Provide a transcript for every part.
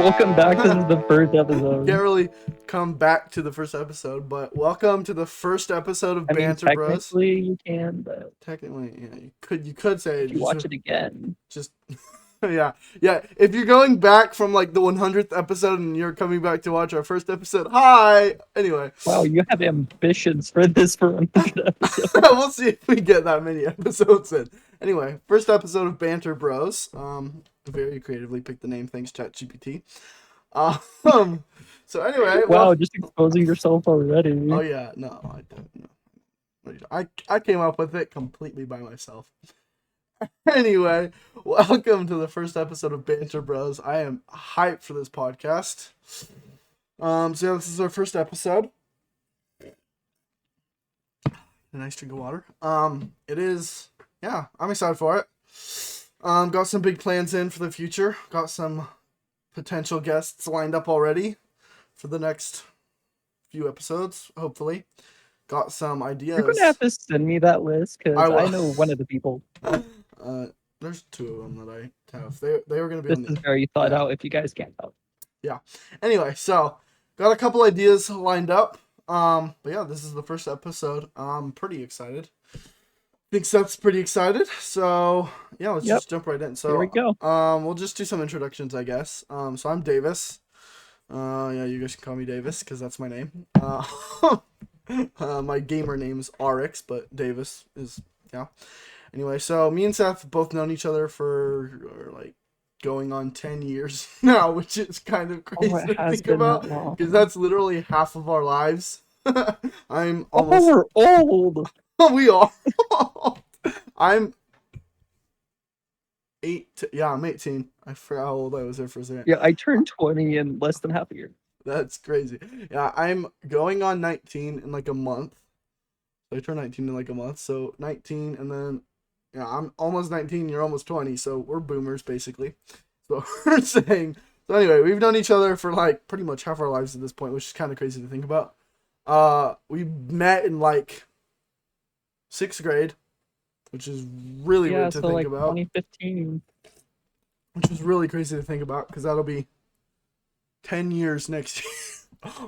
Welcome back. This is the first episode. Can't really come back to the first episode, but welcome to the first episode of Banter Bros. Technically you can, but Technically, yeah, you could say if you watch it again. Just yeah. If you're going back from like the 100th episode and you're coming back to watch our first episode, hi. Anyway. Wow, you have ambitions for this for 100 episodes. We'll see if we get that many episodes in. Anyway, first episode of Banter Bros. Very creatively picked the name. Thanks, ChatGPT. So anyway, wow, just exposing yourself already. Oh yeah, no, I don't know. I came up with it completely by myself. Anyway, welcome to the first episode of Banter Bros. I am hyped for this podcast. So yeah, this is our first episode. A nice drink of water. It is. Yeah, I'm excited for it. Got some big plans in for the future. Got some potential guests lined up already for the next few episodes, hopefully. Got some ideas. You're gonna have to send me that list because I know one of the people. There's two of them that I have. They were gonna be. This is very thought out. If you guys can't tell. Yeah. Anyway, so got a couple ideas lined up. But yeah, this is the first episode. I'm pretty excited. I think Seth's pretty excited. So yeah, let's just jump right in. So here we go. We'll just do some introductions, I guess. So I'm Davis. Yeah, you guys can call me Davis because that's my name. My gamer name is RX, but Davis is, yeah. Anyway, so me and Seth have both known each other for like going on 10 years now, which is kind of crazy to think about because that's literally half of our lives. I'm almost. Oh, we're old. We are. I'm 18. I forgot how old I was there for a second. Yeah, I turned 20 in less than half a year. That's crazy. Yeah, I'm going on 19 in like a month. So I turn 19 in like a month. So 19 and then, yeah, I'm almost 19. You're almost 20. So we're boomers basically. So we're saying. So anyway, we've known each other for like pretty much half our lives at this point, which is kind of crazy to think about. We met in like 6th grade, which is really weird to think like about. 2015. Which is really crazy to think about because that'll be 10 years next year.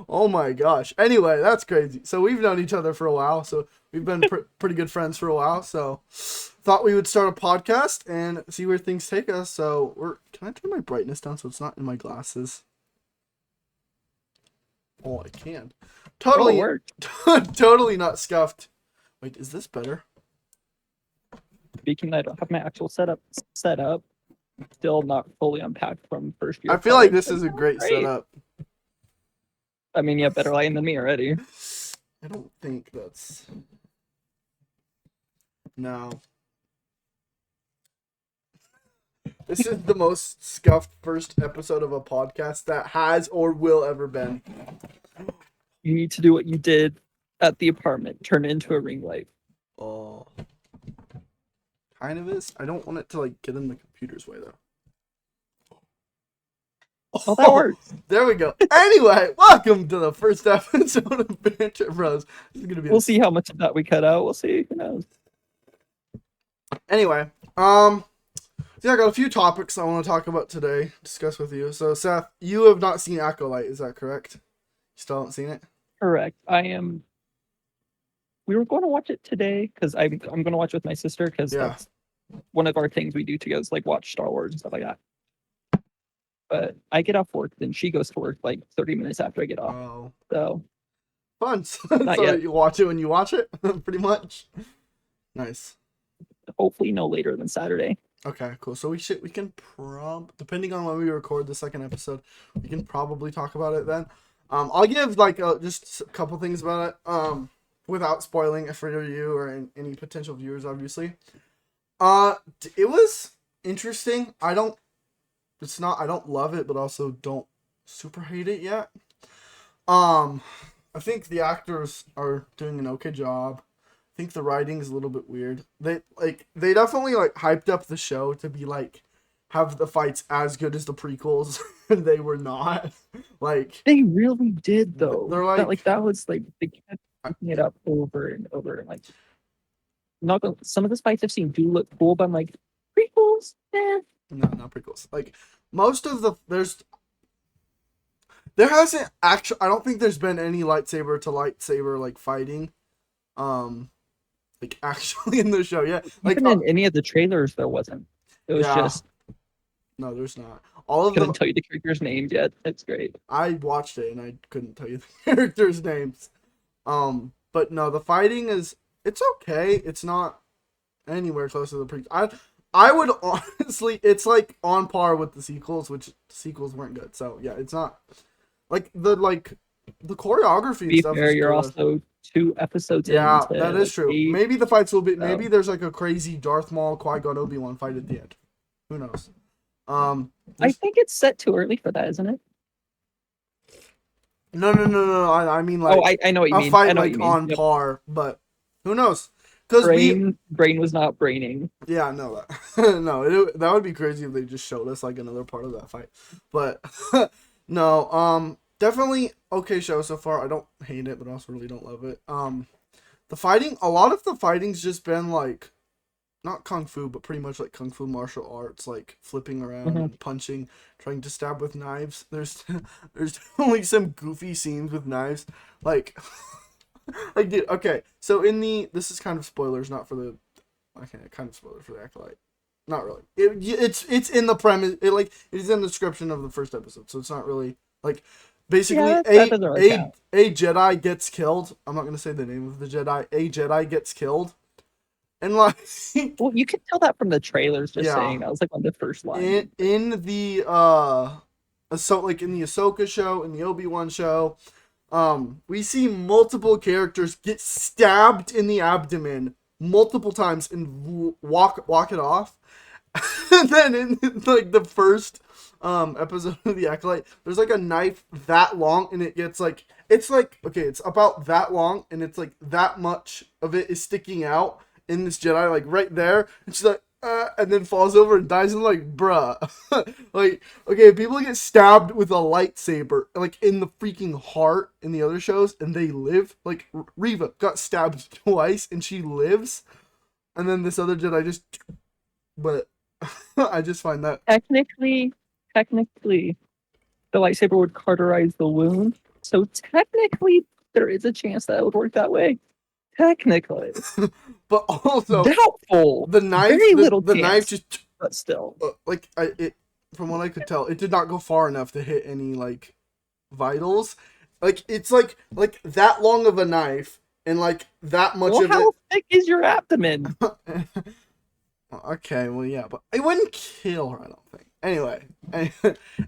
Oh my gosh. Anyway, that's crazy. So we've known each other for a while. So we've been pretty good friends for a while. So thought we would start a podcast and see where things take us. So can I turn my brightness down so it's not in my glasses? Oh, I can. Totally worked. Totally not scuffed. Wait, is this better? Speaking, I don't have my actual setup set up. Still not fully unpacked from first year. I feel like this is a great setup. I mean, you have better lighting than me already. I don't think that's... No. This is the most scuffed first episode of a podcast that has or will ever been. You need to do what you did at the apartment. Turn it into a ring light. Oh. Kind of is. I don't want it to like get in the computer's way though. Oh, that works. There we go. Anyway, welcome to the first episode of Banter Bros. This is gonna be. We'll see how much of that we cut out. We'll see. Who knows? Anyway, yeah, I got a few topics I want to talk about today, discuss with you. So, Seth, you have not seen Acolyte, is that correct? You still haven't seen it? Correct. I am. We were going to watch it today because I'm going to watch it with my sister because that's one of our things we do together is like watch Star Wars and stuff like that. But I get off work, then she goes to work like 30 minutes after I get off. Oh. So fun. So yet. You watch it when you watch it, pretty much. Nice. Hopefully no later than Saturday. Okay, cool. So we can depending on when we record the second episode, we can probably talk about it then. I'll give like just a couple things about it. Without spoiling it for you or any potential viewers, obviously. It was interesting. I don't love it, but also don't super hate it yet. I think the actors are doing an okay job. I think the writing is a little bit weird. They definitely like hyped up the show to be like have the fights as good as the prequels, and they were not. Like they really did though. They're like that was like they kept picking it up over and over. Like some of the fights I've seen do look cool, but I'm like prequels, No, not prequels. Like most of the There hasn't actually. I don't think there's been any lightsaber to lightsaber like fighting, like actually in the show. Yeah, like Even in any of the trailers, there wasn't. It was just. No, there's not. All of Couldn't tell you the characters' names yet. It's great. I watched it and I couldn't tell you the characters' names. But no, the fighting it's okay. It's not anywhere close to the pre. I would honestly, it's like on par with the sequels, which the sequels weren't good. So yeah, it's not like the choreography and Be stuff. fair, Is you're good. also 2 episodes Yeah, into, that is true. 8. Maybe the fights will be. Maybe there's like a crazy Darth Maul, Qui-Gon, Obi-Wan fight at the end. Who knows? I think it's set too early for that, isn't it? No. I mean like. Oh, I know what you mean. A fight I know like what you mean. on Yep. par, but who knows? Because brain was not braining. Yeah, no, that no, that would be crazy if they just showed us like another part of that fight. But no, definitely okay show so far. I don't hate it, but also really don't love it. The fighting, a lot of the fighting's just been like not kung fu, but pretty much like kung fu martial arts, like flipping around and punching, trying to stab with knives. There's definitely some goofy scenes with knives, like. Like, dude, okay, so this is kind of spoilers, not for the, okay, kind of spoiler for the Acolyte, not really. It's in the premise, it's in the description of the first episode, so it's not really like, basically a Jedi gets killed. I'm not gonna say the name of the Jedi. A Jedi gets killed, and like, well, you can tell that from the trailers. Just saying, that was like on the first line. In the so like in the Ahsoka show, in the Obi-Wan show. We see multiple characters get stabbed in the abdomen multiple times and walk it off. And then in like the first episode of the Acolyte, there's like a knife that long and it gets like it's about that long and it's like that much of it is sticking out in this Jedi like right there. And she's like and then falls over and dies. And like, bruh, like, okay, people get stabbed with a lightsaber, like in the freaking heart in the other shows, and they live. Like Reva got stabbed twice and she lives, and then this other Jedi just, but I just find that technically, the lightsaber would cauterize the wound, so technically there is a chance that it would work that way. Technically. But also doubtful. The knife, very little the chance, knife just, but still, like it. From what I could tell, it did not go far enough to hit any like vitals. Like it's like that long of a knife, and like that much of how thick is your abdomen? Okay, well yeah, but it wouldn't kill her. I don't think.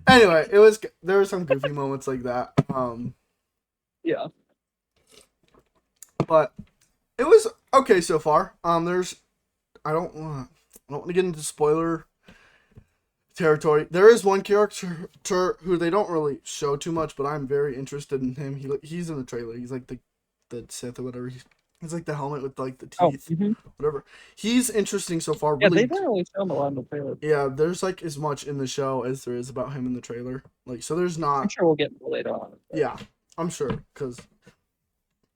Anyway, there were some goofy moments like that. Yeah, but. It was okay so far. I don't want to get into spoiler territory. There is one character who they don't really show too much, but I'm very interested in him. He's in the trailer. He's like the Sith or whatever. He's like the helmet with like the teeth, whatever. He's interesting so far. Yeah, they didn't really show him a lot in the trailer. Yeah, there's like as much in the show as there is about him in the trailer. Like, so there's not. I'm sure we'll get more later on. Yeah, I'm sure because.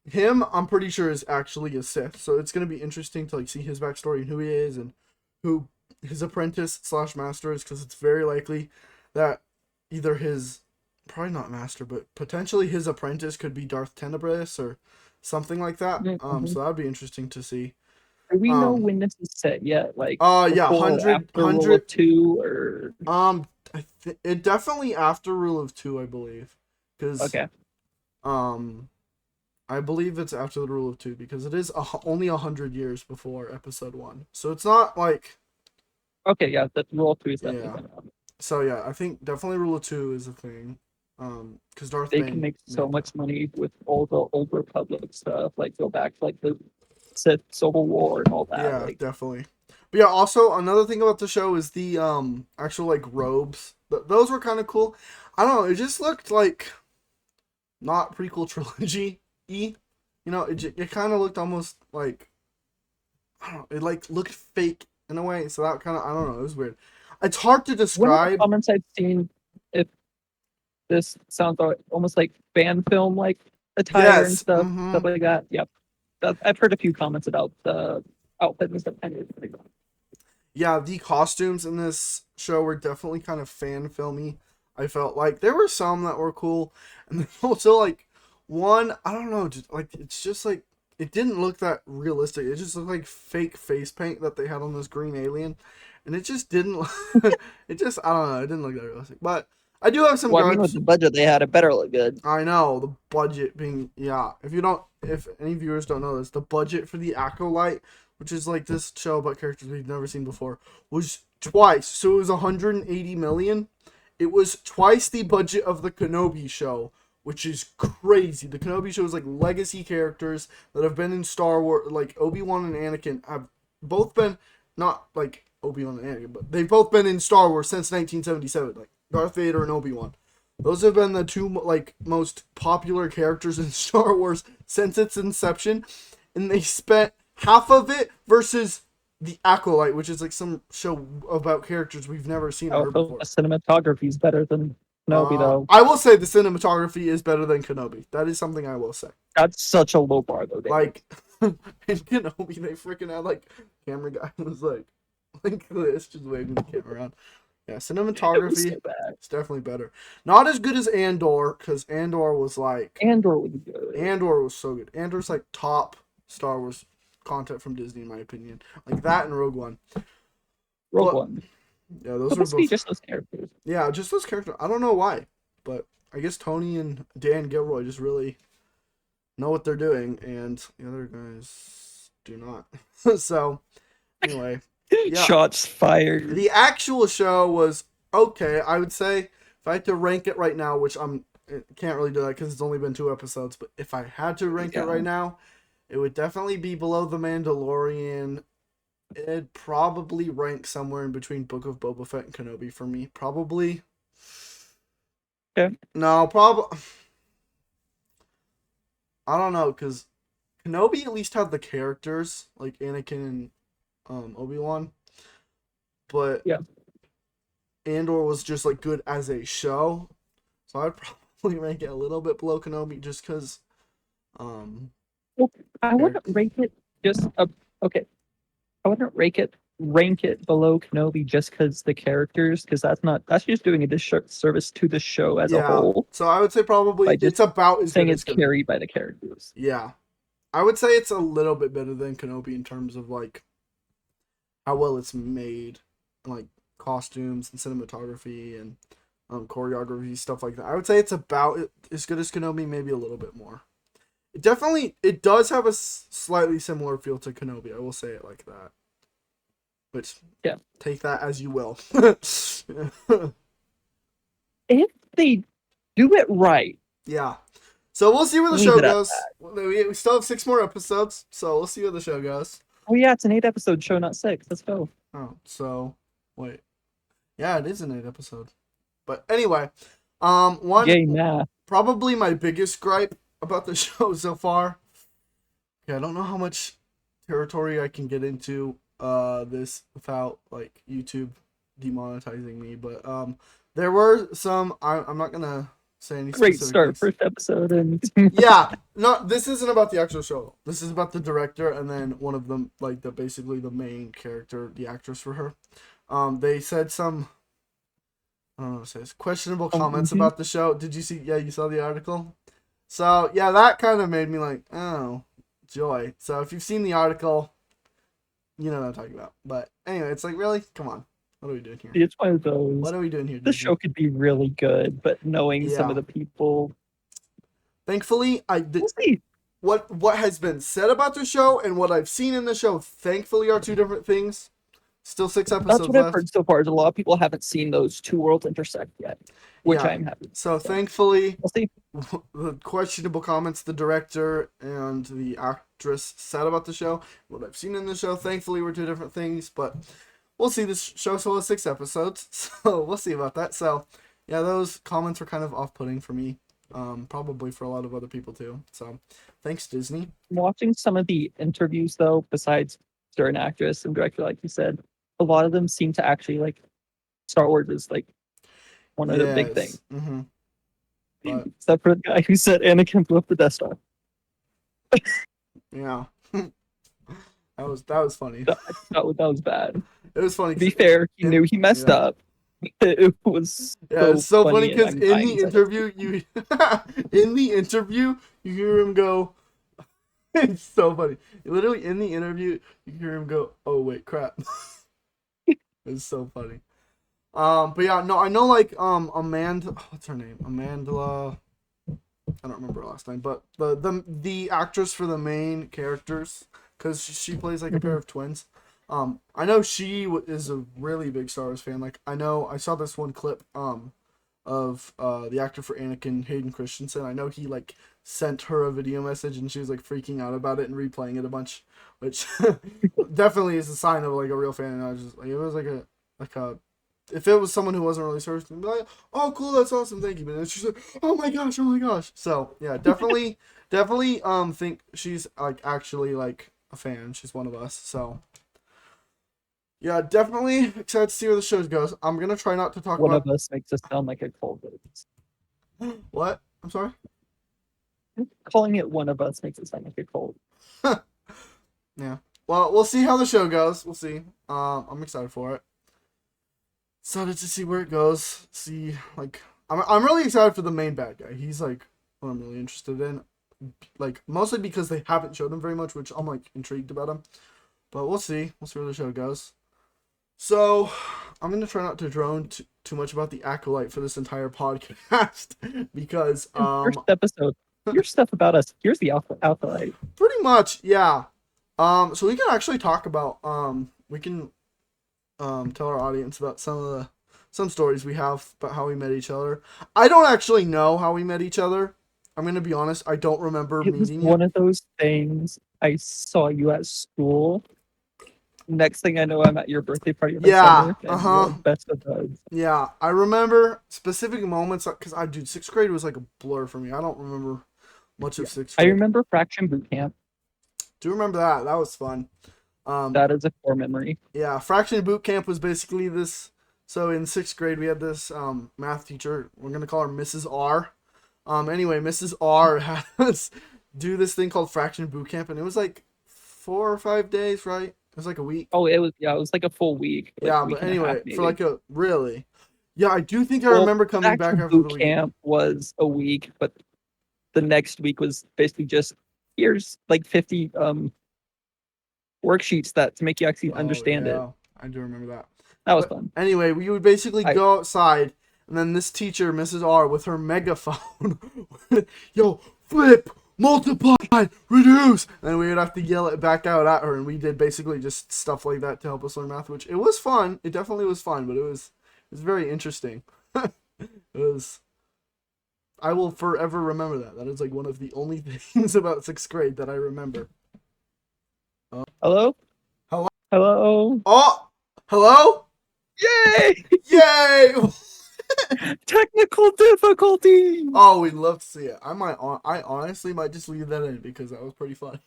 Him, I'm pretty sure, is actually a Sith, so it's gonna be interesting to like see his backstory and who he is and who his apprentice / master is, because it's very likely that either his, probably not master, but potentially his apprentice could be Darth Tenebris or something like that. So that'd be interesting to see. Do we know when this is set yet? Like, yeah, 100 2 or it definitely after Rule of 2, I believe, because I believe it's after the Rule of 2 because it is only 100 years before Episode 1. So it's not like... Okay, yeah, the Rule of 2 is definitely So yeah, I think definitely Rule of 2 is a thing. Because Darth Bane can make so much money with all the Old Republic stuff. Like, go back to like the Sith Civil War and all that. Yeah, definitely. But yeah, also another thing about the show is the actual like robes. Those were kind of cool. I don't know, it just looked like not prequel trilogy. You know, it kind of looked almost like, I don't know, it like looked fake in a way, so that kind of, I don't know, it was weird. It's hard to describe. One of the comments I've seen, if this sounds almost like fan film like attire and stuff like that. Yep, I've heard a few comments about the outfit and stuff. Yeah, the costumes in this show were definitely kind of fan filmy. I felt like there were some that were cool, and then also like one, I don't know, just like it's just like it didn't look that realistic. It just looked like fake face paint that they had on this green alien, and it just didn't. It just I don't know. It didn't look that realistic. But I do have some Well, I mean, with gripes. the budget they had, it better look good. I know the budget being if any viewers don't know this, the budget for the Acolyte, which is like this show about characters we've never seen before, was twice. So it was 180 million. It was twice the budget of the Kenobi show, which is crazy. The Kenobi show is like legacy characters that have been in Star Wars, like Obi-Wan and Anakin have both been, not like Obi-Wan and Anakin, but they've both been in Star Wars since 1977, like Darth Vader and Obi-Wan. Those have been the two like most popular characters in Star Wars since its inception, and they spent half of it versus the Acolyte, which is like some show about characters we've never seen or heard before. The cinematography is better than Kenobi, though. I will say the cinematography is better than Kenobi. That is something I will say. That's such a low bar, though. Dave. Like in Kenobi, they freaking had like camera guy was like this, just waving the camera around. Yeah, cinematography is definitely better. Not as good as Andor, because Andor was like Andor was good. Andor was so good. Andor's like top Star Wars content from Disney, in my opinion. Like that and Rogue One. Rogue One. Yeah, those were both. Just those characters. Yeah, just those characters. I don't know why, but I guess Tony and Dan Gilroy just really know what they're doing, and the other guys do not. So, anyway. Yeah. Shots fired. The actual show was okay, I would say. If I had to rank it right now, which can't really do that because it's only been 2 episodes, but if I had to rank it right now, it would definitely be below The Mandalorian. It'd probably rank somewhere in between Book of Boba Fett and Kenobi for me. Probably. Okay. No, probably. I don't know, because Kenobi at least had the characters, like Anakin and Obi-Wan. But yeah, Andor was just like good as a show. So I'd probably rank it a little bit below Kenobi just because. Well, I wouldn't rank it just okay. I wouldn't rank it below Kenobi just because the characters, because that's just doing a disservice to the show as a whole. So I would say probably it's about as saying good it's as carried by the characters. Yeah, I would say it's a little bit better than Kenobi in terms of like how well it's made, like costumes and cinematography and choreography, stuff like that. I would say it's about as good as Kenobi, maybe a little bit more. It does have a slightly similar feel to Kenobi. I will say it like that. Which, yeah, take that as you will. If they do it right. Yeah. So we'll see where the show goes. We still have 6 more episodes, so we'll see where the show goes. Oh yeah, it's an 8-episode show, not 6. Let's go. Oh, so wait. Yeah, it is an 8-episode. But anyway, probably my biggest gripe about the show so far. Okay, I don't know how much territory I can get into this without like YouTube demonetizing me, but there were some. I'm not gonna say any. Great start, first episode, and yeah, no, this isn't about the actual show. This is about the director, and then one of them, like basically the main character, the actress for her. They said some. I don't know what it says. Questionable comments about the show. Did you see? Yeah, you saw the article. So yeah, that kind of made me like, oh, joy. So if you've seen the article, you know what I'm talking about. But anyway, it's like, really? Come on. What are we doing here? It's one of those. What are we doing here? The show could be really good, but knowing some of the people. Thankfully, We'll see. What has been said about the show and what I've seen in the show, thankfully, are 2 different things. Still 6 episodes That's what I've heard so far. Is a lot of people haven't seen those 2 worlds intersect yet, which I'm happy. So thankfully, we'll see. The questionable comments the director and the actress said about the show, what I've seen in the show, thankfully were 2 different things, but we'll see. This show still has 6 episodes, so we'll see about that. So yeah, those comments were kind of off-putting for me, probably for a lot of other people too. So thanks, Disney. Watching some of the interviews though, besides certain actress and director, like you said, a lot of them seem to actually like Star Wars is like one of the big things. Mm-hmm. Except for the guy who said Anakin blew up the Death Star. Yeah. that was funny. That was bad. It was funny. To be fair, he knew he messed up. It was Yeah, it's so funny and because I'm in dying the inside. interview, you hear him go. It's so funny. Literally in the interview, you hear him go, "Oh wait, crap." It's so funny. But yeah, no, I know like Amanda. What's her name? Amanda. I don't remember her last name, but the actress for the main characters, because she plays like a pair of twins. I know she is a really big Star Wars fan. Like I know I saw this one clip of the actor for Anakin, Hayden Christensen. I know he like sent her a video message and she was like freaking out about it and replaying it a bunch, which definitely is a sign of like a real fan. And I was just like, it was like a if it was someone who wasn't really Star Wars, they'd be like, oh cool, that's awesome, thank you. But then she's like, oh my gosh. So yeah, definitely think she's like actually like a fan. She's one of us. So yeah, definitely excited to see where the show goes. I'm gonna try not to talk One about of us makes us sound like a cult. what. I'm sorry. Calling it one of us makes it sound like a cult. Yeah. Well, we'll see how the show goes. We'll see. I'm excited for it. Excited to see where it goes. See, like, I'm really excited for the main bad guy. He's like what I'm really interested in. Like, mostly because they haven't showed him very much, which I'm like intrigued about him. But we'll see. We'll see where the show goes. So, I'm gonna try not to drone too much about the Acolyte for this entire podcast because First episode. Here's stuff about us. Here's the Alphalite. pretty much, yeah. So we can actually talk about we can tell our audience about some stories we have about how we met each other. I don't actually know how we met each other. I'm gonna be honest. I don't remember It was meeting one you. of those things. I saw you at school. Next thing I know, I'm at your birthday party every Yeah. summer, and we're like best of buds. Yeah. I remember specific moments because I dude, sixth grade was like a blur for me. I don't remember much of sixth I grade. remember Fraction Boot Camp. Do remember that? That was fun. That is a core memory. Yeah, Fraction Boot Camp was basically this. So in sixth grade, we had this math teacher. We're gonna call her Mrs. R. Anyway, Mrs. R had us do this thing called Fraction Boot Camp, and it was like 4 or 5 days, right? It was like a week. Oh, it was like a full week. Like Yeah, a week but and a half, anyway, maybe. for like a really, yeah, I do think I remember coming back Fraction after the Boot week. Camp was a week, but the next week was basically just here's like 50 worksheets that to make you actually understand it. I do remember that. That was But fun. anyway, we would basically go outside, and then this teacher, Mrs. R, with her megaphone, yo, flip, multiply, reduce, and we would have to yell it back out at her, and we did basically just stuff like that to help us learn math, which it was fun. It definitely was fun, but it was very interesting. It was. I will forever remember that. That is like one of the only things about sixth grade that I remember. Hello? Hello? Hello? Oh, hello! Yay! Yay! Technical difficulty! Oh, we'd love to see it. I honestly might just leave that in because that was pretty funny.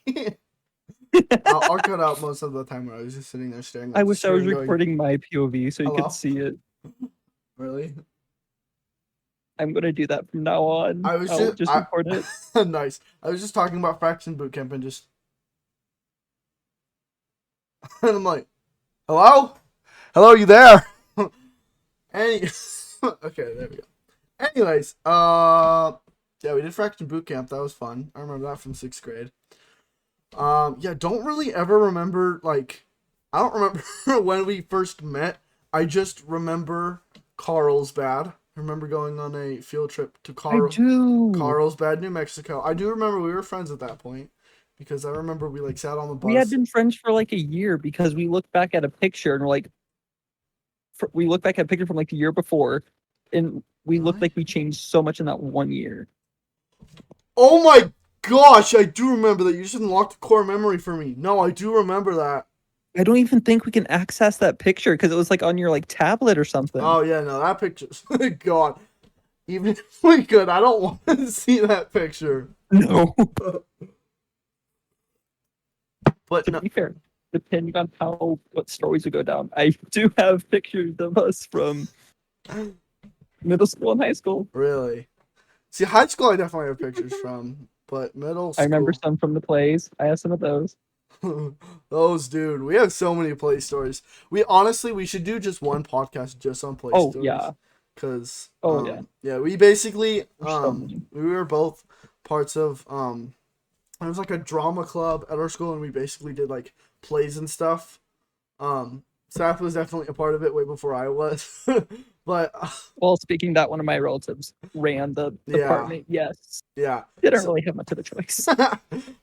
I'll cut out most of the time where I was just sitting there staring. I wish I was recording my POV so you Hello? could see it. Really? I'm gonna do that from now on. I was I'll just record it. Nice. I was just talking about Fraction Boot Camp and just and I'm like, hello? Hello, you there? Okay, there we go. Anyways, yeah, we did Fraction Boot Camp. That was fun. I remember that from sixth grade. Yeah, don't really ever remember, like, I don't remember when we first met. I just remember Carlsbad. I remember going on a field trip to Carlsbad, New Mexico. I do remember we were friends at that point because I remember we like sat on the bus. We had been friends for like a year because we looked back at a picture and we're like, we looked back at a picture from like the year before, and we looked like we changed so much in that 1 year. Oh my gosh, I do remember that. You just unlocked a core memory for me. No, I do remember that. I don't even think we can access that picture because it was like on your like tablet or something. Oh yeah, no, that picture's God. Even if we could, I don't want to see that picture. No. But to be fair, depending on what stories we go down, I do have pictures of us from middle school and high school. Really? See, high school I definitely have pictures from, but middle school. I remember some from the plays. I have some of those. Those, dude. We have so many play stories. We should do just one podcast just on play Oh stories. yeah. Cause Yeah. we basically There's so many. we were both parts of it was like a drama club at our school, and we basically did like plays and stuff. Seth was definitely a part of it way before I was. But Well, speaking that, one of my relatives ran the department. Yes. Yeah. Didn't really have much of a choice.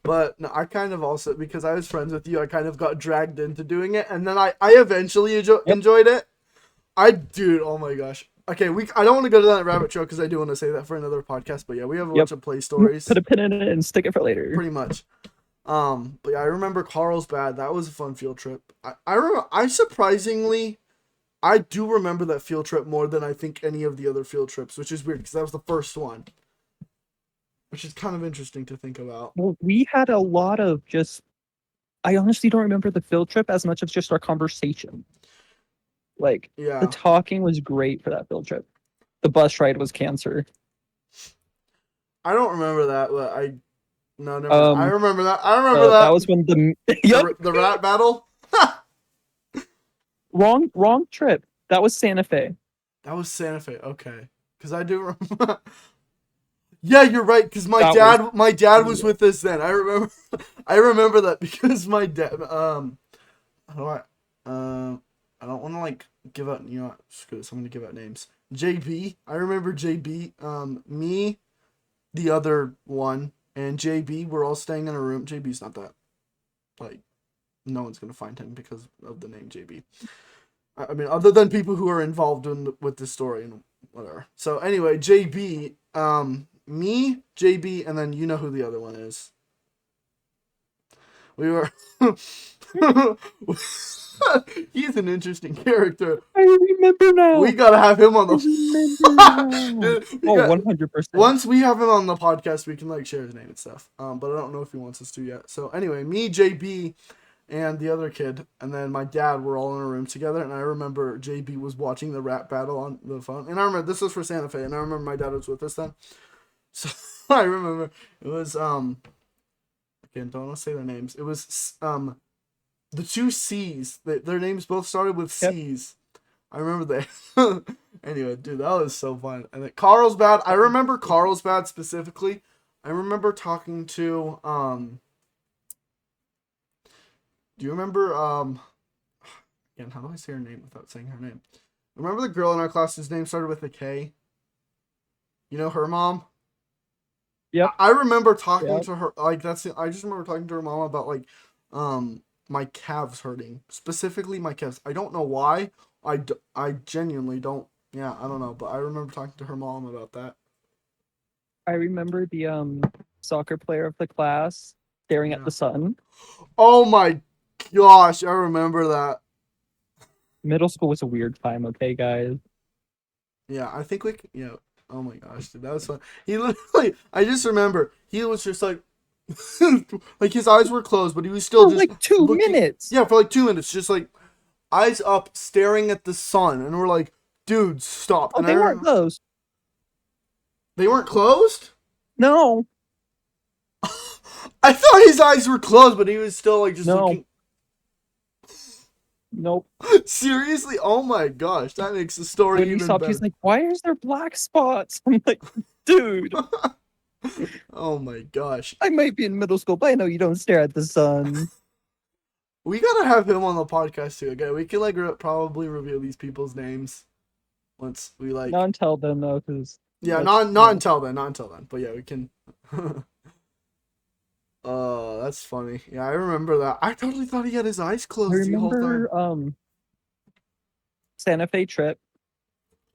But no, I kind of also, because I was friends with you, I kind of got dragged into doing it, and then I eventually enjoyed it. Dude, oh my gosh. Okay, I don't want to go to that rabbit trail because I do want to say that for another podcast. But yeah, we have a bunch of play stories. Put a pin in it and stick it for later. Pretty much. But yeah, I remember Carlsbad. That was a fun field trip. I surprisingly, I do remember that field trip more than I think any of the other field trips, which is weird because that was the first one. Which is kind of interesting to think about. Well, we had a lot of I honestly don't remember the field trip as much as just our conversation. Like, the talking was great for that field trip. The bus ride was cancer. I don't remember that, but never mind. I remember that. That was when the rat battle. Wrong trip. That was Santa Fe. Okay, because I do remember. Yeah, you're right. Because my dad was with us then. I remember that because my dad. I don't want to like give out. Screw this. I'm gonna give out names. JB. I remember JB. Me, the other one, and JB. We're all staying in a room. JB's not that. Like, no one's gonna find him because of the name JB. I mean, other than people who are involved with this story and whatever. So anyway, JB. Me, JB, and then you know who the other one is. We were. He's an interesting character. I remember now. We gotta have him on the. Dude, 100%. Once we have him on the podcast, we can like share his name and stuff. But I don't know if he wants us to yet. So anyway, me, JB, and the other kid, and then my dad were all in a room together. And I remember JB was watching the rap battle on the phone. And I remember this was for Santa Fe, and I remember my dad was with us then. So I remember it was again, don't want to say their names. It was the two C's. Their names both started with C's. I remember that. Anyway, dude, that was so fun. And then Carlsbad, I remember Carlsbad specifically. I remember talking to do you remember again, how do I say her name without saying her name? Remember the girl in our class whose name started with a K? You know her mom? Yeah. I remember talking to her I just remember talking to her mom about like my calves hurting. Specifically my calves. I don't know why. I genuinely don't. Yeah, I don't know, but I remember talking to her mom about that. I remember the soccer player of the class staring at the sun. Oh my gosh, I remember that. Middle school was a weird time, okay, guys? Yeah, I think oh my gosh, dude, that was fun. He literally, I just remember, he was just like, like his eyes were closed, but he was still just like 2 minutes. Yeah, for like 2 minutes, just like eyes up, staring at the sun, and we're like, dude, stop. Oh, and they weren't closed. They weren't closed? No. I thought his eyes were closed, but he was still like just looking. Nope. Seriously? Oh my gosh, that makes the story when even he stopped, better. he's like, why is there black spots? I'm like, dude. Oh my gosh. I might be in middle school, but I know you don't stare at the sun. We gotta have him on the podcast too. Okay, we can like probably reveal these people's names once we like. Not until then though, because not until then. But yeah, we can. Oh, that's funny. Yeah, I remember that. I totally thought he had his eyes closed the whole time. Santa Fe trip.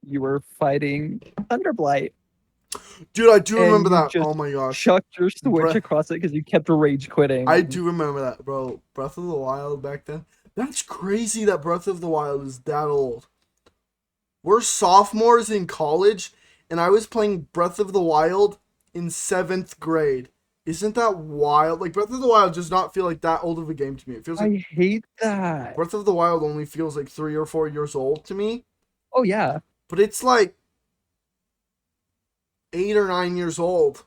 You were fighting Thunderblight. Dude, I do remember that. Oh my gosh. Chucked your switch across it because you kept rage quitting. I do remember that, bro. Breath of the Wild back then. That's crazy that Breath of the Wild is that old. We're sophomores in college, and I was playing Breath of the Wild in 7th grade. Isn't that wild? Like, Breath of the Wild does not feel like that old of a game to me. It feels like I hate that. Breath of the Wild only feels like 3 or 4 years old to me. Oh, yeah. But it's like 8 or 9 years old.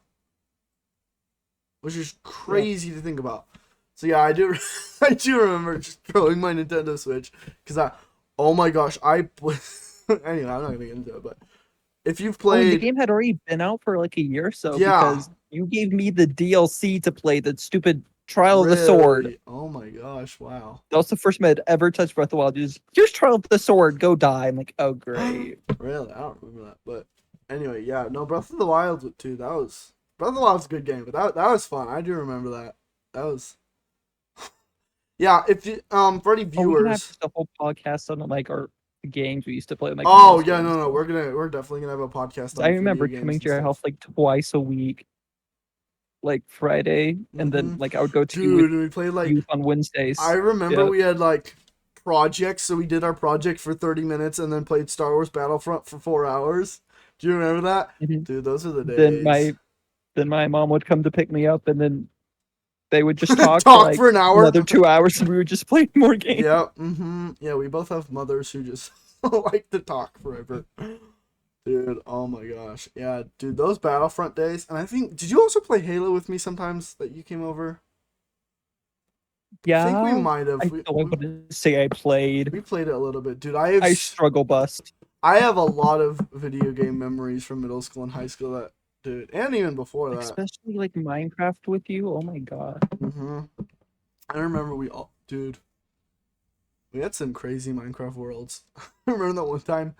Which is crazy to think about. So yeah, I do I do remember just throwing my Nintendo Switch because oh my gosh, anyway, I'm not gonna get into it, but if you've Oh, and the played, game had already been out for like a year or so yeah, because you gave me the DLC to play the stupid Trial of the Sword. really, oh my gosh, wow. That was the first time I'd ever touched Breath of the Wild. Just here's Trial of the Sword, go die. I'm like, oh great. Really, I don't remember that, but anyway, yeah, no, Breath of the Wild too. Breath of the Wild's a good game, but that was fun. I do remember that. That was yeah. If you for any Oh, we can have viewers, just a whole podcast on like our games we used to play. Like oh middle yeah, school and no, stuff. we're definitely gonna have a podcast I on remember video coming games to and your stuff. house like twice a week, like Friday, and then like I would go to you with Dude, we played like youth on I Wednesdays. remember Yeah. we had like projects, so we did our project for 30 minutes and then played Star Wars Battlefront for 4 hours. Do you remember that? Mhm. Dude, those are the Then days. my mom would come to pick me up, and then they would just talk for Talk like for an hour. another 2 hours, and we would just play more games. Yep. Yeah, we both have mothers who just like to talk forever. Dude, oh my gosh. Yeah, dude, those Battlefront days. And I think, did you also play Halo with me sometimes that you came over? Yeah, I think we might have. I wouldn't say I played. We played it a little bit. Dude, I struggle bust. I have a lot of video game memories from middle school and high school that, dude, and even before that. Especially like Minecraft with you. Oh my god. I remember dude, we had some crazy Minecraft worlds. I remember that one time.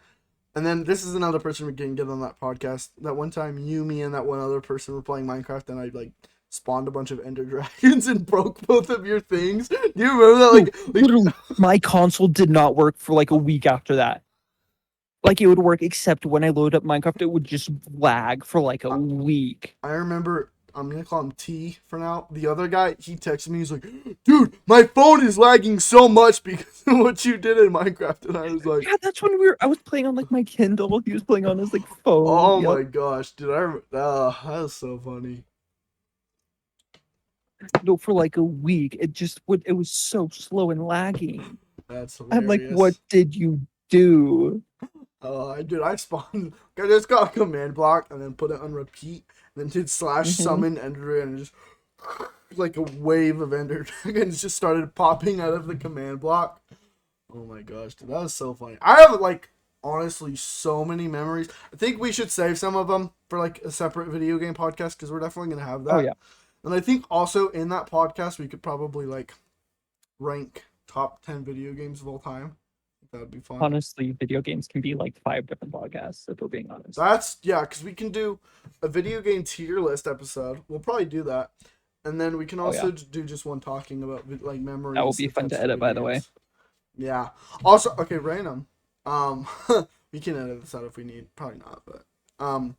And then this is another person we can get on that podcast. That one time you, me, and that one other person were playing Minecraft, and I like spawned a bunch of Ender dragons and broke both of your things. Do you remember that? Like Literally, my console did not work for like a week after that. Like it would work, except when I load up Minecraft, it would just lag for like a week. I remember. I'm gonna call him T for now. The other guy, he texted me. He's like, "Dude, my phone is lagging so much because of what you did in Minecraft." And I was like, Yeah, that's when I was playing on like my Kindle. He was playing on his like phone. "Oh Yep. my gosh, dude! That was so funny." No, for like a week, it was so slow and lagging. That's I'm like, hilarious. what did you do? I spawned. I just got a command block and then put it on repeat. And then did /summon Ender and just like a wave of Ender dragons just started popping out of the command block. Oh my gosh, dude, that was so funny. I have like honestly so many memories. I think we should save some of them for like a separate video game podcast because we're definitely gonna have that. Oh yeah. And I think also in that podcast we could probably like rank top 10 video games of all time. That would be fun. Honestly, video games can be like 5 different podcasts, if we're being honest. Because we can do a video game tier list episode. We'll probably do that. And then we can also do just one talking about like memories. That will be fun to edit, by the way. Yeah. Also, okay, random. We can edit this out if we need. Probably not, but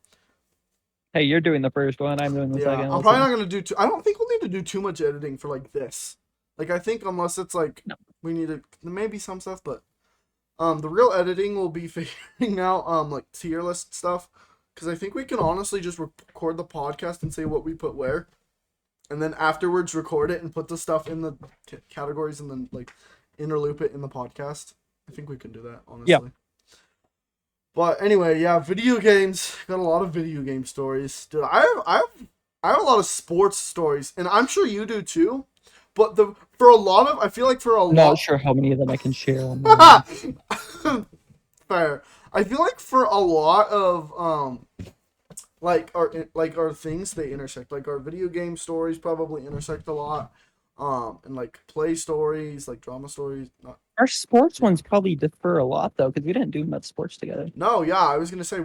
Hey, you're doing the first one. I'm doing the yeah. second. I'm probably not gonna do too. I don't think we'll need to do too much editing for like this. Like I think unless it's like we need to maybe some stuff, but the real editing will be figuring out like tier list stuff, because I think we can honestly just record the podcast and say what we put where, and then afterwards record it and put the stuff in the categories and then like interloop it in the podcast. I think we can do that honestly. Yeah. But anyway, yeah, video games. Got a lot of video game stories, dude. I have a lot of sports stories, and I'm sure you do too. But I feel like for a lot. Not sure how many of them I can share. Fair. I feel like for a lot of like our things, they intersect. Like our video game stories probably intersect a lot. And like play stories, like drama stories. Our sports ones probably differ a lot though, because we didn't do much sports together. No, yeah, I was gonna say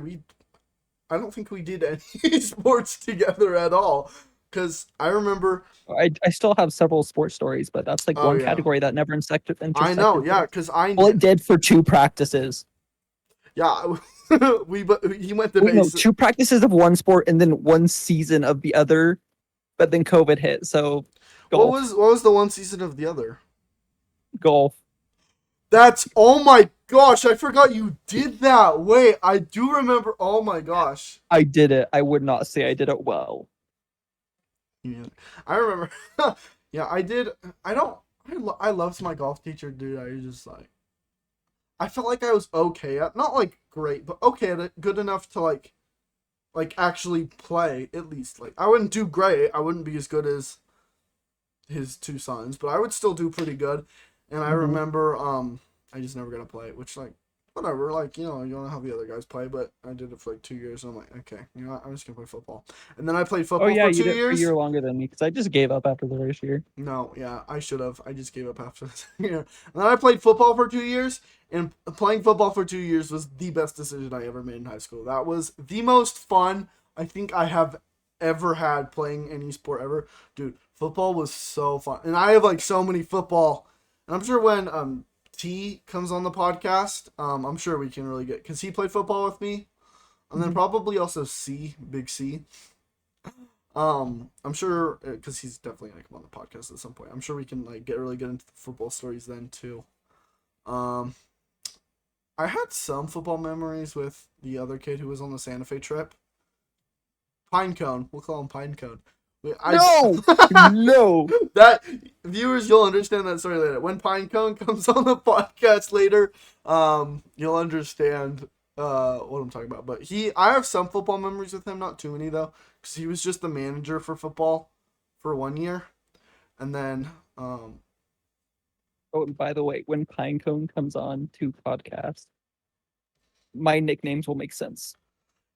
I don't think we did any sports together at all. Because I remember I still have several sports stories, but that's like one category that never intersected. I know, yeah, because well, it did for 2 practices. Yeah, he went to 2 practices of one sport and then 1 season of the other, but then COVID hit. So, golf. What was the 1 season of the other? Golf. Oh my gosh, I forgot you did that. Wait, I do remember. Oh my gosh, I did it. I would not say I did it well. Yeah, I remember. Yeah, I did. I loved my golf teacher, dude. I was just like, I felt like I was okay at, not like great, but okay at it, good enough to like actually play at least. Like I wouldn't do great. I wouldn't be as good as his two sons, but I would still do pretty good. And I remember I just never got to play it, which like whatever, like you don't know how the other guys play, but I did it for like 2 years, and I'm like, okay, you know what? I'm just gonna play football. And then I played football for 2 you did years. a year longer than me because I just gave up after the first year. No, yeah, I should have. I just gave up after this year. And then I played football for 2 years, and playing football for 2 years was the best decision I ever made in high school. That was the most fun I think I have ever had playing any sport ever. Dude, football was so fun. And I have like so many football. And I'm sure when T comes on the podcast, I'm sure we can really get, because he played football with me. And then probably also Big C. I'm sure, because he's definitely gonna come on the podcast at some point. I'm sure we can like get really good into the football stories then too. I had some football memories with the other kid who was on the Santa Fe trip. Pinecone, we'll call him Pinecone. No. That viewers, you'll understand that story later. When Pinecone comes on the podcast later, you'll understand what I'm talking about. But I have some football memories with him, not too many though, because he was just the manager for football for 1 year, and then Oh, and by the way, when Pinecone comes on to podcast, my nicknames will make sense.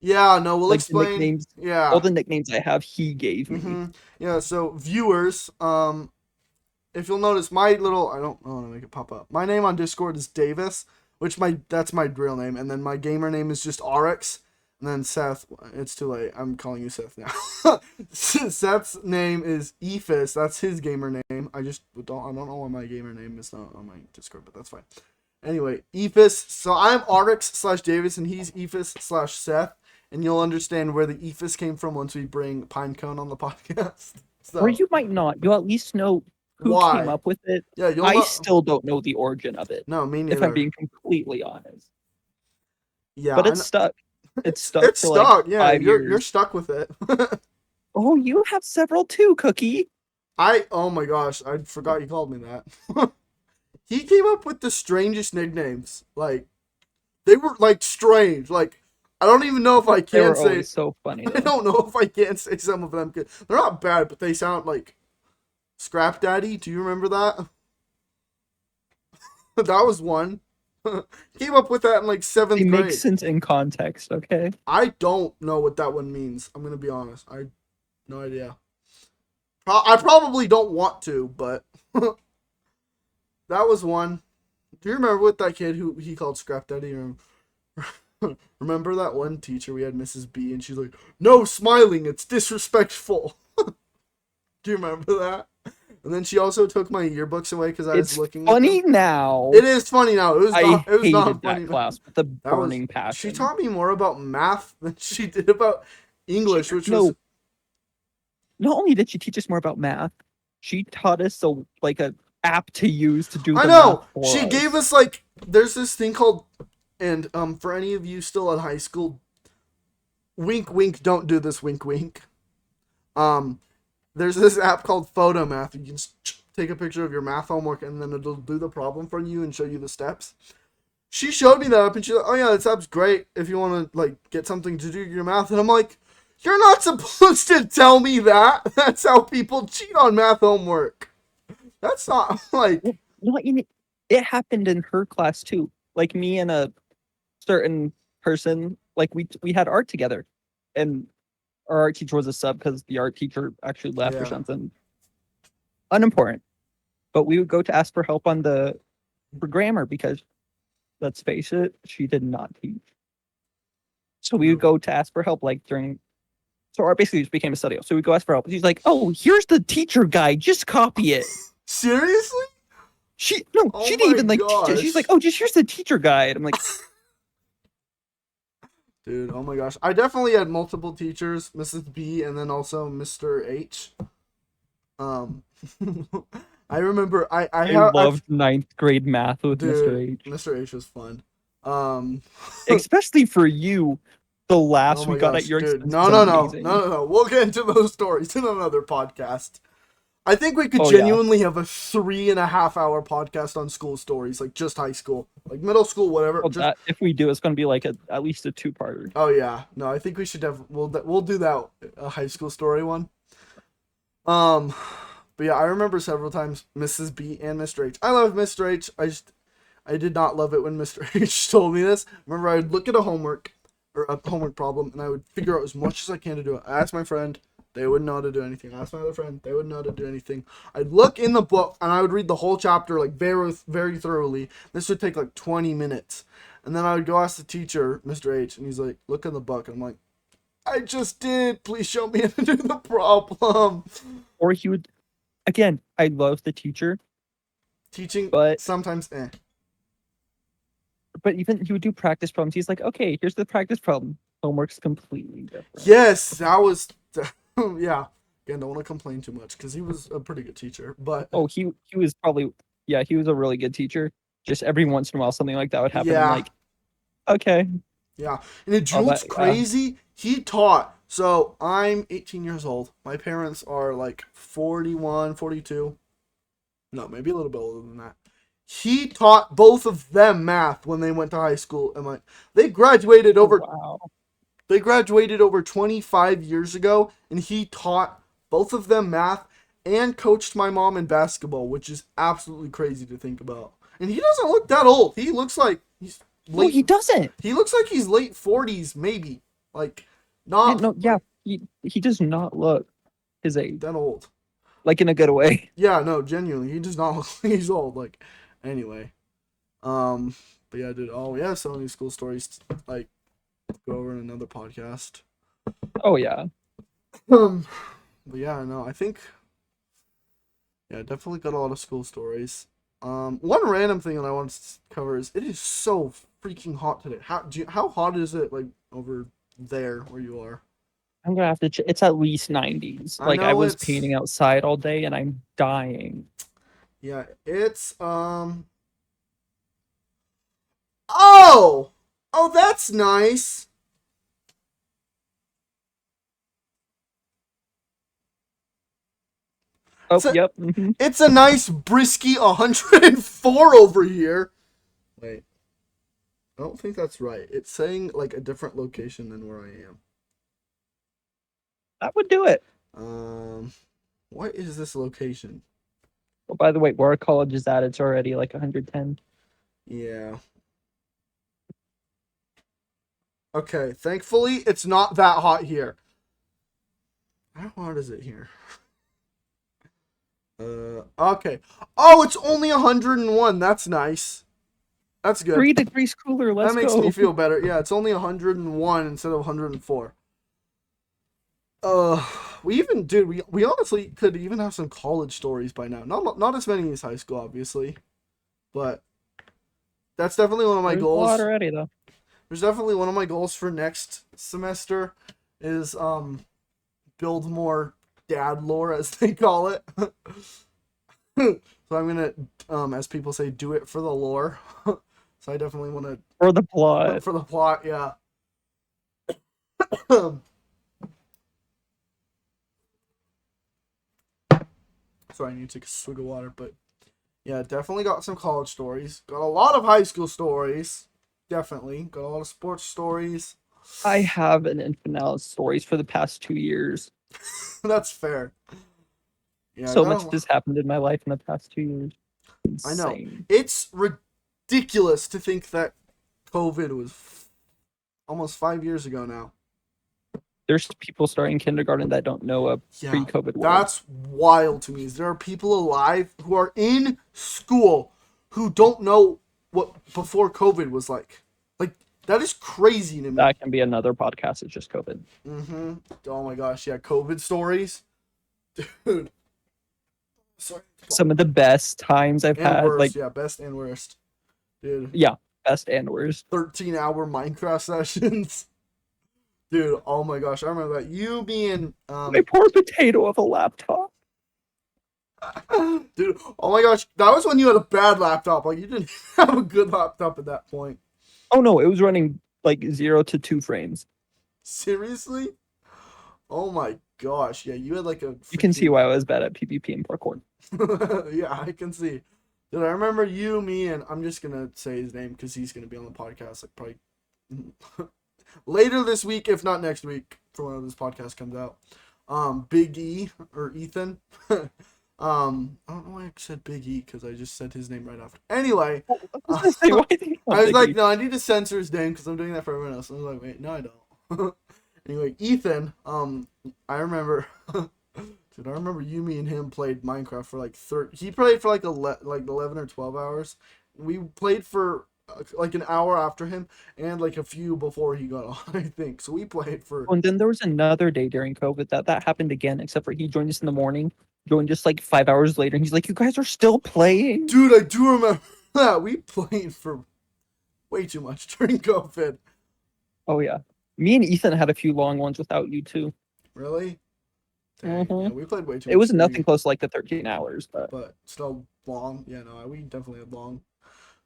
yeah, no, we'll Like explain. The nicknames, yeah, all the nicknames I have, he gave me. Yeah, so viewers, if you'll notice, I don't know how to make it pop up. My name on Discord is Davis, which that's my real name, and then my gamer name is just RX, and then Seth. It's too late. I'm calling you Seth now. Seth's name is Ephus. That's his gamer name. I don't know why my gamer name is not on my Discord, but that's fine. Anyway, Ephus. So I'm RX/Davis, and he's Ephus/Seth. And you'll understand where the Ephus came from once we bring Pinecone on the podcast. So, Or you might not. You'll at least know who came up with it. Yeah, I still don't know the origin of it. No, me neither. If I'm being completely honest. Yeah, but it's stuck. It's stuck. It's stuck. Like yeah, you're 5 years. Stuck with it. Oh, you have several too, Cookie. Oh my gosh, I forgot you called me that. He came up with the strangest nicknames. Like, they were like strange. Like, I don't even know if I can say. So funny. I don't know if I can say some of them. They're not bad, but they sound like Scrap Daddy. Do you remember that? That was one. Came up with that in like 7th grade. It makes sense in context, okay? I don't know what that one means. I'm gonna be honest. I no idea. I probably don't want to, but that was one. Do you remember what that kid who he called Scrap Daddy? Remember that one teacher we had, Mrs. B, and she's like, "No smiling, it's disrespectful." Do you remember that? And then she also took my yearbooks away because I was looking. Funny now. It is funny now. It was not that funny class with the burning passion. She taught me more about math than she did about English, which was. Not only did she teach us more about math, she taught us a app to use to do. I know. She gave us there's this thing called, and for any of you still in high school, wink wink, don't do this, wink wink. There's this app called Photomath. You can take a picture of your math homework and then it'll do the problem for you and show you the steps. She showed me that app and she's like, "Oh yeah, this app's great if you want to get something to do your math." And I'm like, "You're not supposed to tell me that. That's how people cheat on math homework. That's not it happened in her class too. Like me and a certain person, we had art together, and our art teacher was a sub because the art teacher actually left or something. Unimportant. But we would go to ask for help for grammar because, let's face it, she did not teach. So we would go to ask for help so art basically just became a study. So we go ask for help. She's like, "Oh, here's the teacher guide. Just copy it." Seriously? She didn't even teach it. She's like, "Oh, just here's the teacher guide." I'm like, dude, oh my gosh. I definitely had multiple teachers, Mrs. B and then also Mr. H. I remember I loved 9th grade math with Mr. H. Mr. H was fun. Especially for you, the laughs we got at your expense. No. We'll get into those stories in another podcast. I think we could genuinely have a 3.5 hour podcast on school stories, just high school, middle school, whatever. Well, if we do, it's going to be at least a 2-parter. Oh yeah, no, I think we should we'll do that, a high school story one. But yeah, I remember several times Mrs. B and Mr. H. I love Mr. H. I did not love it when Mr. H told me this. Remember, I would look at a homework problem, and I would figure out as much as I can to do it. I asked my friend, they wouldn't know how to do anything. I asked my other friend, they wouldn't know how to do anything. I'd look in the book, and I would read the whole chapter like very, very thoroughly. This would take like 20 minutes. And then I would go ask the teacher, Mr. H, and he's like, look in the book. And I'm like, I just did. Please show me how to do the problem. Or he would, again, I love the teacher. Teaching, but sometimes, But even he would do practice problems. He's like, okay, here's the practice problem. Homework's completely different. Yes, that was, yeah. Again, don't want to complain too much because he was a pretty good teacher. But he was probably, he was a really good teacher. Just every once in a while, something like that would happen. Yeah. I'm like, okay. Yeah, and it what's crazy. He taught. So I'm 18 years old. My parents are like 41, 42. No, maybe a little bit older than that. He taught both of them math when they went to high school, and they graduated over. Wow. They graduated over 25 years ago, and he taught both of them math and coached my mom in basketball, which is absolutely crazy to think about. And he doesn't look that old. He looks like he's late. No, he doesn't. He looks like he's late 40s, maybe. Like, not. He does not look his age. That old. Like, in a good way. Yeah, no, genuinely. He does not look like he's old. Like, anyway. But yeah, dude. Oh, we have so many school stories. Like, go over in another podcast. Oh, yeah. But yeah, no, I think. Yeah, definitely got a lot of school stories. One random thing that I want to cover is it is so freaking hot today. How hot is it like over there where you are? I'm gonna have to. It's at least 90s. Like I was painting outside all day and I'm dying. Yeah, it's Oh, that's nice. Oh, yep. Mm-hmm. It's a nice brisky 104 over here. Wait. I don't think that's right. It's saying like a different location than where I am. That would do it. What is this location? Oh, by the way, where our college is at, it's already like 110. Yeah. Okay, thankfully it's not that hot here. How hot is it here? Okay. Oh, it's only 101. That's nice. That's good. 3 degrees cooler. Let's go. That makes me feel better. Yeah, it's only 101 instead of 104. We honestly could even have some college stories by now. Not as many as high school, obviously, but that's definitely one of my goals. A lot already, though. There's definitely one of my goals for next semester is build more dad lore, as they call it. So I'm gonna, as people say, do it for the lore. So I definitely want to for the plot. For the plot, yeah. Sorry, I need to take a swig of water, but yeah, definitely got some college stories. Got a lot of high school stories. Definitely got a lot of sports stories. I have an infinite stories for the past 2 years. That's fair. Yeah, so much has happened in my life in the past 2 years. Insane. I know. It's ridiculous to think that COVID was almost 5 years ago now. There's people starting kindergarten that don't know a pre-COVID world. That's wild to me. There are people alive who are in school who don't know what before COVID was like. Like, that is crazy to me. That can be another podcast. It's just COVID. Mm-hmm. Oh my gosh, yeah, COVID stories. Dude. Sorry. Some of the best times I've had. Worst, like, yeah, best and worst. Dude. Yeah, best and worst. 13-hour Minecraft sessions. Dude, oh my gosh, I remember that. You being my poor potato of a laptop. Dude, oh my gosh, that was when you had a bad laptop. Like, you didn't have a good laptop at that point. Oh no, it was running like 0 to 2 frames. Seriously? Oh my gosh, yeah, you had like a... You can see why I was bad at PvP and parkour. Yeah, I can see. Dude, I remember you, me, and I'm just gonna say his name because he's gonna be on the podcast like probably later this week, if not next week, for when this podcast comes out. Big E or Ethan. I don't know why I said Big E because I just said his name right after. Anyway, I was gonna say, why did you call I was Big like, E? no, I need to censor his name because I'm doing that for everyone else. I was like, wait, no, I don't. Anyway, Ethan. I remember. Dude, I remember you, me, and him played Minecraft for like 30. He played for like 11 or 12 hours. We played for like an hour after him and like a few before he got on, I think. So we played for. And then there was another day during COVID that happened again, except for he joined us in the morning, joined just like 5 hours later, and he's like, "You guys are still playing?" Dude, I do remember that. We played for way too much during COVID. Oh yeah, me and Ethan had a few long ones without you too. Really? Dang, yeah, Mhm. we played way too It much. was nothing close to like the 13 hours, But still long. Yeah, no, we definitely had long.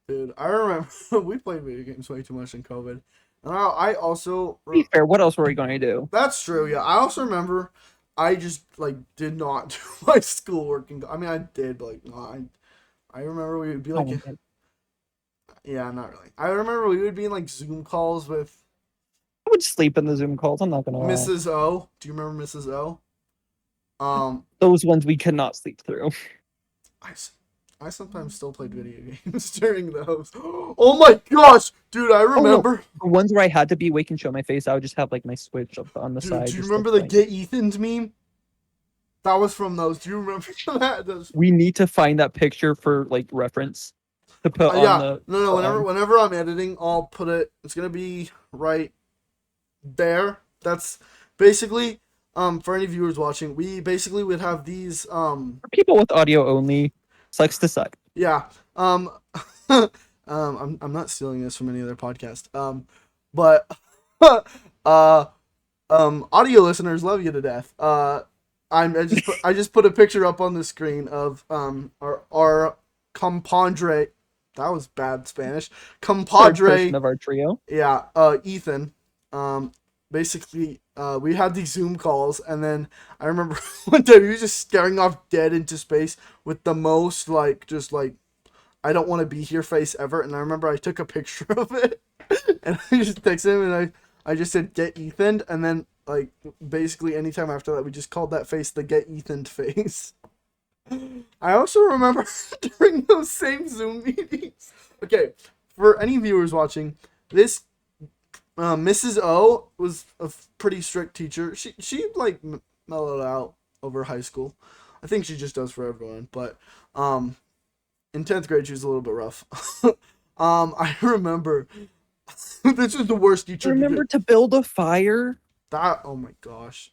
Dude, I remember we played video games way too much in COVID. And I also. to be fair, what else were we going to do? That's true, yeah. I also remember I just, like, did not do my schoolwork. I mean, I did, but, like, no, I remember we would be, Oh, like, man. yeah, not really. I remember we would be in, like, Zoom calls with I would sleep in the Zoom calls. I'm not gonna lie. Mrs. O. Do you remember Mrs. O? Those ones we could not sleep through. I sometimes still played video games during those. Oh my gosh, dude! I remember. The ones where I had to be awake and show my face, I would just have like my Switch up on the Dude, side. do you just, remember like, the Get Ethan's meme? That was from those. Do you remember that? We need to find that picture for like reference to put on Yeah, the. no. Whenever I'm editing, I'll put it. It's gonna be right there. That's basically for any viewers watching. We basically would have these For people with audio only, sucks to suck. yeah I'm not stealing this from any other podcast but audio listeners love you to death. I just put a picture up on the screen of our compadre. That was bad Spanish. Third Compadre. person of our trio. Yeah, Ethan. Basically, we had these Zoom calls, and then I remember one day he was just staring off dead into space with the most, like, just like, I don't want to be here face ever. And I remember I took a picture of it, and I just texted him, and I just said, "Get Ethan," and then, like, basically anytime after that, we just called that face the Get Ethan face. I also remember during those same Zoom meetings. Okay, for any viewers watching, this Mrs. O was a pretty strict teacher. She like mellowed out over high school. I think she just does for everyone. But in 10th grade she was a little bit rough. I remember this was the worst teacher. Remember to build a fire? That, oh my gosh.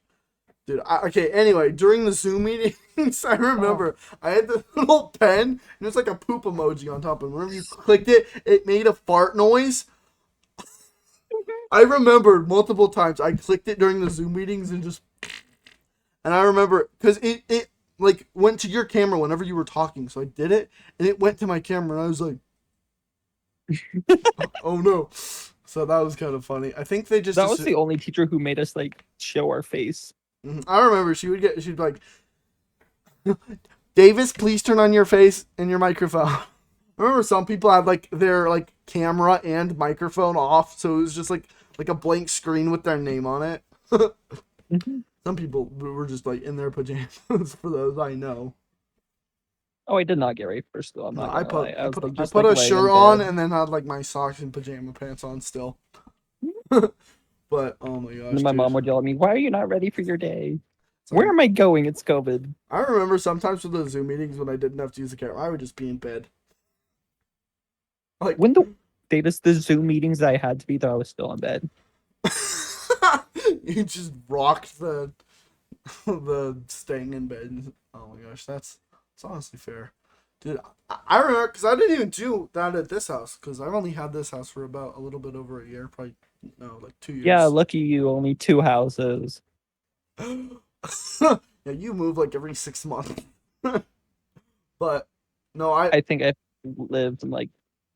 Dude, okay, anyway, during the Zoom meetings, I remember I had the little pen, and it was like a poop emoji on top, and whenever you clicked it, it made a fart noise. I remember multiple times I clicked it during the Zoom meetings and I remember, because it like went to your camera whenever you were talking, so I did it, and it went to my camera, and I was like, oh no. So that was kind of funny. I think they just... That was the only teacher who made us like show our face. I remember she'd be like, Davis, please turn on your face and your microphone. I remember some people had like their like camera and microphone off, so it was just like a blank screen with their name on it. Some people were just like in their pajamas for those I know. Oh, I did not get ready for school. I'm not I gonna lie. I was, put, like, I just, put like, a laying shirt in on bed. and then had like my socks and pajama pants on still. But oh my gosh, And then my dude. mom would yell at me, "Why are you not ready for your day? So Where am I going? It's COVID." I remember sometimes with the Zoom meetings when I didn't have to use the camera, I would just be in bed. Like When the Zoom meetings that I had to be there, I was still in bed. you just rocked the staying in bed. Oh my gosh, that's honestly fair, dude. I remember because I didn't even do that at this house because I've only had this house for about a little bit over a year, probably no, like 2 years. Yeah, lucky you. Only 2 houses. Yeah, you move like every 6 months. But no, I think I've lived in like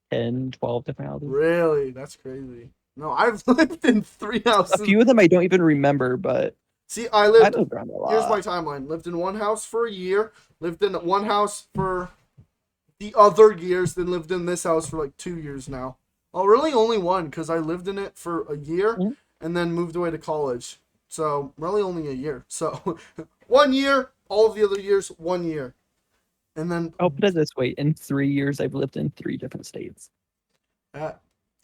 10, 12 different houses. really, that's crazy. No, I've lived in 3 houses. A few of them I don't even remember, but See, I I lived. moved around a lot. Here's my timeline. Lived in one house for a year. Lived in one house for the other years. Then lived in this house for like 2 years now. Oh, really? Only one because I lived in it for a year and then moved away to college. So really only a year. So 1 year. All of the other years, 1 year. And then I'll put it this way: in 3 years, I've lived in 3 different states. yeah,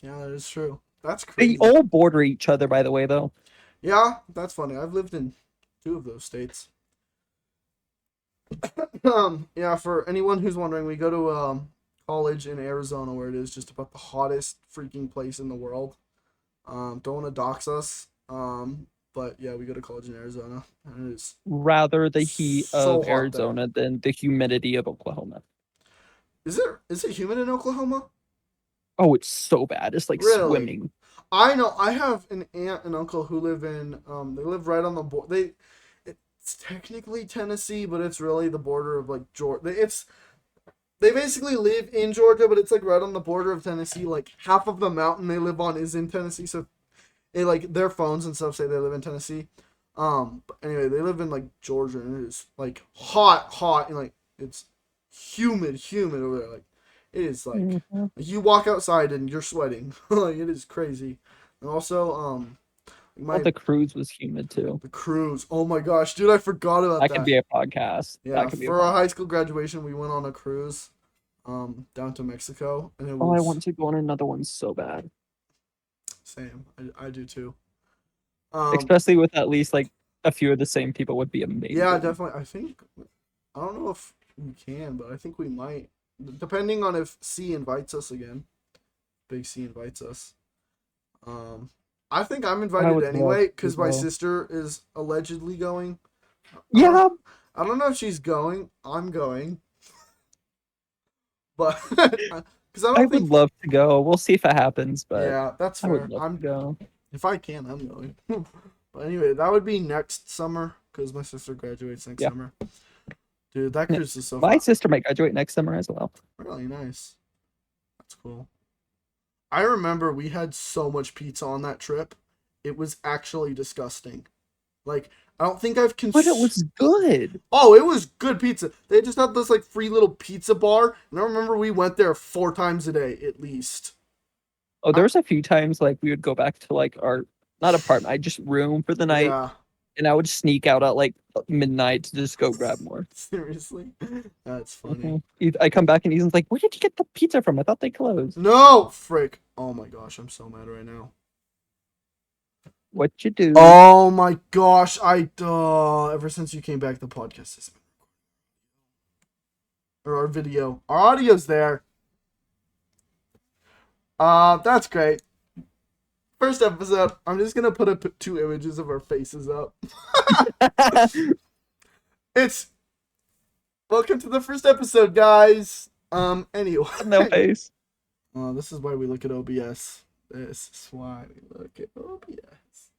that is true. That's They crazy. all border each other, by the way, though. Yeah, that's funny. I've lived in 2 of those states. Yeah, for anyone who's wondering, we go to college in Arizona, where it is just about the hottest freaking place in the world. Don't want to dox us. But yeah, we go to college in Arizona, and it is Rather the heat so of hot there. Arizona than the humidity of Oklahoma. Is it humid in Oklahoma? Oh, it's so bad. It's like Really? swimming. I know. I have an aunt and uncle who live in. They live right on the border. It's technically Tennessee, but it's really the border of like Georgia. They basically live in Georgia, but it's like right on the border of Tennessee. Like half of the mountain they live on is in Tennessee, so like their phones and stuff say they live in Tennessee. But anyway, they live in like Georgia, and it is like hot, and like it's humid over there. Like it is like you walk outside and you're sweating. Like it is crazy. And also, The cruise was humid too. the cruise. Oh my gosh, dude, I forgot about that. That could be a podcast. Yeah, for our high school graduation, we went on a cruise, down to Mexico, and it was. Oh, I want to go on another one so bad. Same, I do too. Especially with at least like a few of the same people would be amazing. Yeah, definitely. I don't know if we can, but I think we might, depending on if C invites us again. Big C invites us. I think I'm invited anyway because my sister is allegedly going. Yeah. I don't know if she's going. I'm going. But because I would love to go. We'll see if it happens, but yeah, that's fair. I would love to go. If I can, I'm going. But anyway, that would be next summer because my sister graduates next summer. Dude, that cruise is so fun. My sister might graduate next summer as well. Really nice. That's cool. I remember we had so much pizza on that trip. It was actually disgusting. Like, I don't think I've But it was good. Oh, it was good pizza. They just had this like free little pizza bar, and I remember we went there 4 times a day at least. Oh, there was a few times like we would go back to like our not apartment, I just room for the night. Yeah. And I would sneak out at like midnight to just go grab more. Seriously? That's funny. I come back and Ethan's like, "Where did you get the pizza from? I thought they closed." No, frick. Oh my gosh, I'm so mad right now. What you do? Oh my gosh, ever since you came back, the podcast has been or our video. Our audio's there. That's great. First episode, I'm just gonna put up 2 images of our faces up. It's welcome to the first episode, guys. Anyway. No face. This is why we look at OBS. This is why we look at OBS.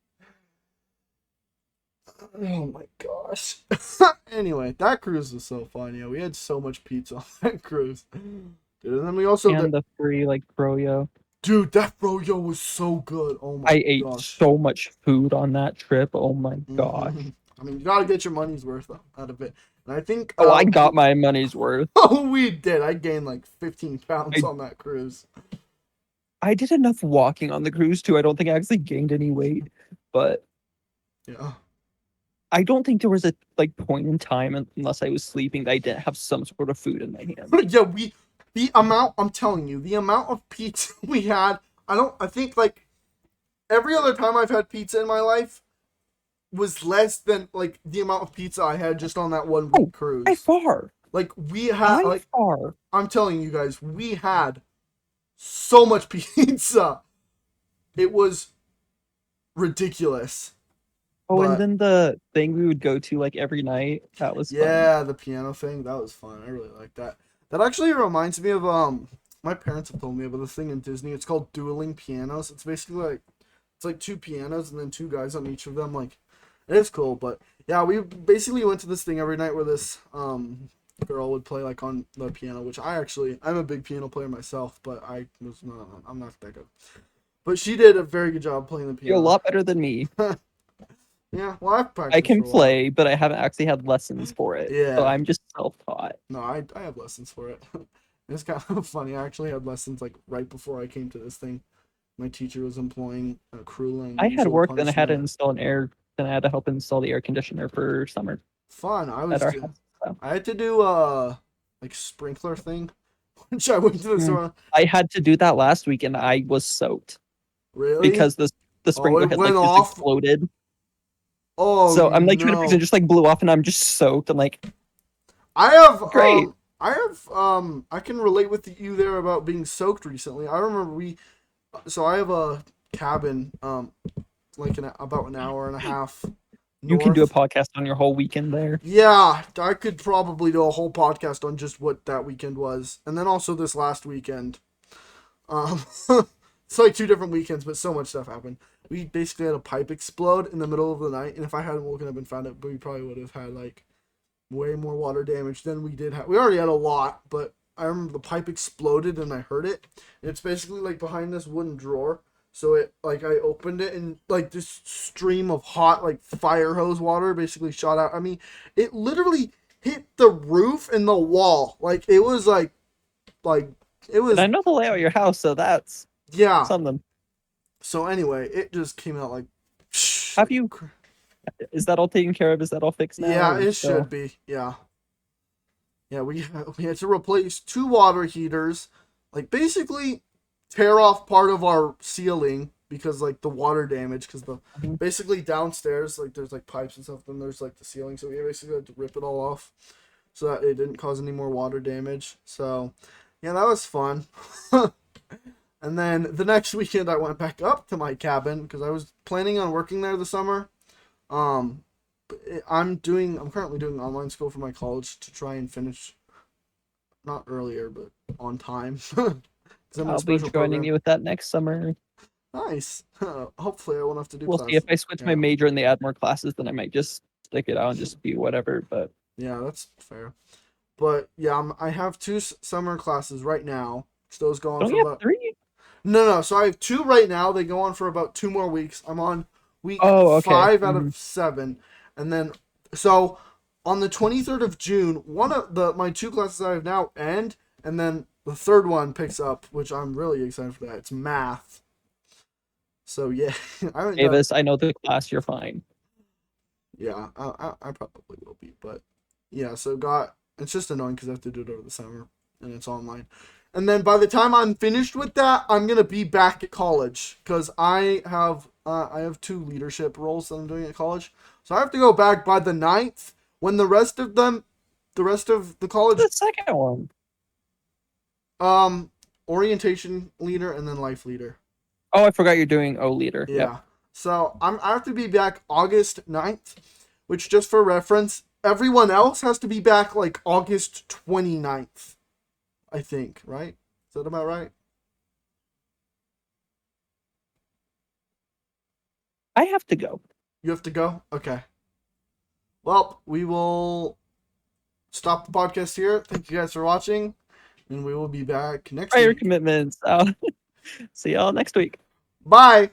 Oh my gosh. Anyway, that cruise was so fun. Yeah, we had so much pizza on that cruise. Dude, and then we also the free like froyo. Dude, that froyo was so good. Oh my gosh. I ate so much food on that trip. Oh my gosh. I mean, you gotta get your money's worth out of it. And I think I got my money's worth. Oh, we did. I gained like 15 pounds on that cruise. I did enough walking on the cruise too. I don't think I actually gained any weight, but yeah. I don't think there was a like point in time unless I was sleeping that I didn't have some sort of food in my hand. Yeah, the amount, I'm telling you, the amount of pizza we had, I think like every other time I've had pizza in my life was less than like the amount of pizza I had just on that 1 week cruise. By far. Like we had I'm telling you guys, we had so much pizza. It was ridiculous. Oh, and then the thing we would go to like every night, that was fun. Yeah, the piano thing, that was fun. I really liked that. That actually reminds me of my parents have told me about this thing in Disney. It's called dueling pianos. It's basically like it's like 2 pianos and then 2 guys on each of them. Like it is cool, but yeah, we basically went to this thing every night where this girl would play like on the piano, which I'm a big piano player myself, but I'm not that good. But she did a very good job playing the piano. You're a lot better than me. Yeah, well, I've practiced. I can play, but I haven't actually had lessons for it. Yeah. So I'm just self-taught. No, I have lessons for it. It's kind of funny. I actually had lessons like right before I came to this thing. My teacher was employing a cruel and I had work, then I had to install then I had to help install the air conditioner for summer. Fun. I had to do like sprinkler thing, which I went to the store. I had to do that last week, and I was soaked. Really? Because the sprinkler it had went like just off? exploded. Oh, so I'm like no. trying to fix it, just like blew off, and I'm just soaked. I'm like, I have great. I can relate with you there about being soaked recently. I remember I have a cabin like about an hour and a half You can do a north. podcast on your whole weekend there. Yeah, I could probably do a whole podcast on just what that weekend was, and then also this last weekend. It's like 2 different weekends, but so much stuff happened. We basically had a pipe explode in the middle of the night, and if I hadn't woken up and found it, we probably would have had like way more water damage than we did have. We already had a lot, but I remember the pipe exploded and I heard it. And it's basically like behind this wooden drawer. So it like I opened it and like this stream of hot like fire hose water basically shot out. I mean, it literally hit the roof and the wall. Like it was like it was. And I know the layout of your house, so that's something. So anyway, it just came out like. Have you? Is that all taken care of? Is that all fixed now? Yeah, it should be. Yeah. Yeah, we had to replace 2 water heaters, like basically tear off part of our ceiling because like the water damage, because basically downstairs like there's like pipes and stuff, then there's like the ceiling, so we basically had to rip it all off so that it didn't cause any more water damage. So yeah, that was fun. And then the next weekend I went back up to my cabin because I was planning on working there this summer. I'm currently doing online school for my college to try and finish not earlier but on time. I'll be joining you with that next summer. Nice. Hopefully I won't have to do We'll class. see. If I switch my major and they add more classes, then I might just stick it out and just be whatever. But yeah, that's fair. But yeah, I have 2 summer classes right now. Those go on don't for you have about 3? No. So I have 2 right now. They go on for about 2 more weeks. I'm on week 5 out of 7, and then so on the 23rd of June, one of my 2 classes I have now end, and then the third one picks up, which I'm really excited for that. It's math. So yeah, Davis, I know the class. You're fine. Yeah, I probably will be, but yeah. So it's just annoying because I have to do it over the summer and it's online. And then by the time I'm finished with that, I'm gonna be back at college because I have 2 leadership roles that I'm doing at college. So I have to go back by the 9th when the rest of the college. The second one. Orientation leader and then life leader. Oh, I forgot you're doing leader. Yeah. Yep. So I have to be back August 9th, which just for reference, everyone else has to be back like August 29th. I think, right? Is that about right? I have to go. You have to go? Okay. Well, we will stop the podcast here. Thank you guys for watching, and we will be back next Prior week. commitments. See y'all next week. Bye!